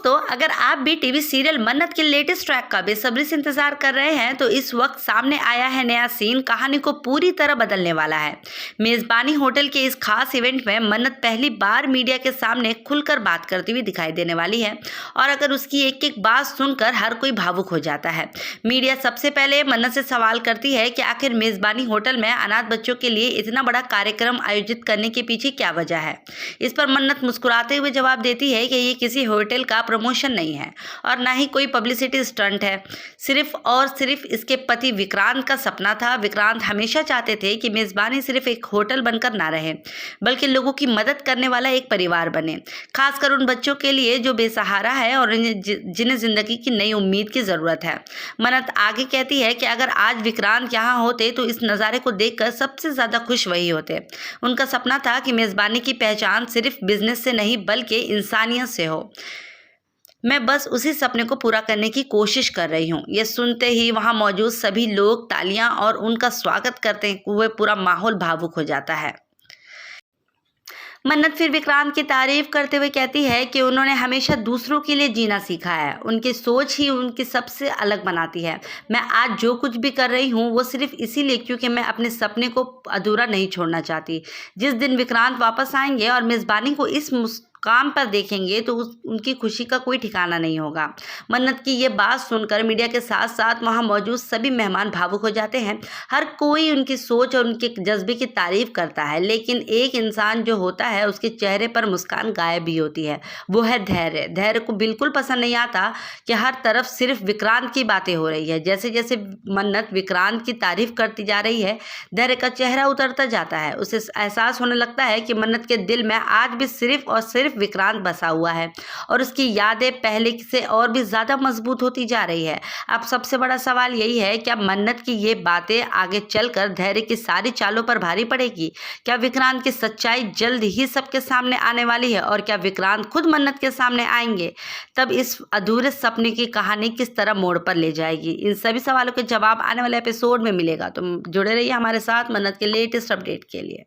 दोस्तों, अगर आप भी टीवी सीरियल मन्नत के लेटेस्ट ट्रैक का बेसब्री से इंतजार कर रहे हैं तो इस वक्त सामने आया है नया सीन, कहानी को पूरी तरह बदलने वाला है। मेजबानी होटल के इस खास इवेंट में मन्नत पहली बार मीडिया के सामने खुलकर बात करती हुई दिखाई देने वाली है और अगर उसकी एक एक बात सुनकर हर कोई भावुक हो जाता है। मीडिया सबसे पहले मन्नत से सवाल करती है कि आखिर मेजबानी होटल में अनाथ बच्चों के लिए इतना बड़ा कार्यक्रम आयोजित करने के पीछे क्या वजह है। इस पर मन्नत मुस्कुराते हुए जवाब देती है कि ये किसी होटल का प्रमोशन नहीं है और ना ही कोई पब्लिसिटी स्टंट है। सिर्फ और सिर्फ इसके पति विक्रांत का सपना था। विक्रांत हमेशा चाहते थे कि मेजबानी सिर्फ एक होटल बनकर ना रहे बल्कि लोगों की मदद करने वाला एक परिवार बने, खासकर उन बच्चों के लिए जो बेसहारा है और जिन्हें जिंदगी की नई उम्मीद की जरूरत है। मन्नत आगे कहती है कि अगर आज विक्रांत यहाँ होते तो इस नज़ारे को देखकर सबसे ज़्यादा खुश वही होते। उनका सपना था कि मेजबानी की पहचान सिर्फ बिजनेस से नहीं बल्कि इंसानियत से हो। मैं बस उसी सपने को पूरा करने की कोशिश कर रही हूँ। यह सुनते ही वहाँ मौजूद सभी लोग तालियां और उनका स्वागत करते हुए पूरा माहौल भावुक हो जाता है। मन्नत फिर विक्रांत की तारीफ करते हुए कहती है कि उन्होंने हमेशा दूसरों के लिए जीना सीखा है। उनकी सोच ही उनकी सबसे अलग बनाती है। मैं आज जो कुछ भी कर रही हूँ वो सिर्फ इसीलिए क्योंकि मैं अपने सपने को अधूरा नहीं छोड़ना चाहती। जिस दिन विक्रांत वापस आएंगे और मेजबानी को इस काम पर देखेंगे तो उनकी खुशी का कोई ठिकाना नहीं होगा। मन्नत की ये बात सुनकर मीडिया के साथ साथ वहाँ मौजूद सभी मेहमान भावुक हो जाते हैं। हर कोई उनकी सोच और उनके जज्बे की तारीफ करता है, लेकिन एक इंसान जो होता है उसके चेहरे पर मुस्कान गायब भी होती है। वो है धैर्य। धैर्य को बिल्कुल पसंद नहीं आता कि हर तरफ सिर्फ विक्रांत की बातें हो रही है। जैसे जैसे मन्नत विक्रांत की तारीफ करती जा रही है, धैर्य का चेहरा उतरता जाता है। उसे एहसास होने लगता है कि मन्नत के दिल में आज भी सिर्फ और सिर्फ विक्रांत बसा हुआ है और उसकी यादें पहले से और भी ज्यादा मजबूत होती जा रही है। अब सबसे बड़ा सवाल यही है, क्या मन्नत की ये बातें आगे चलकर धैर्य की सारी चालों पर भारी पड़ेगी? क्या विक्रांत की सच्चाई जल्द ही सबके सामने आने वाली है और क्या विक्रांत खुद मन्नत के सामने आएंगे? तब इस अधूरे सपने की कहानी किस तरह मोड़ पर ले जाएगी? इन सभी सवालों के जवाब आने वाले एपिसोड में मिलेगा। तो जुड़े रहिए हमारे साथ मन्नत के लेटेस्ट अपडेट के लिए।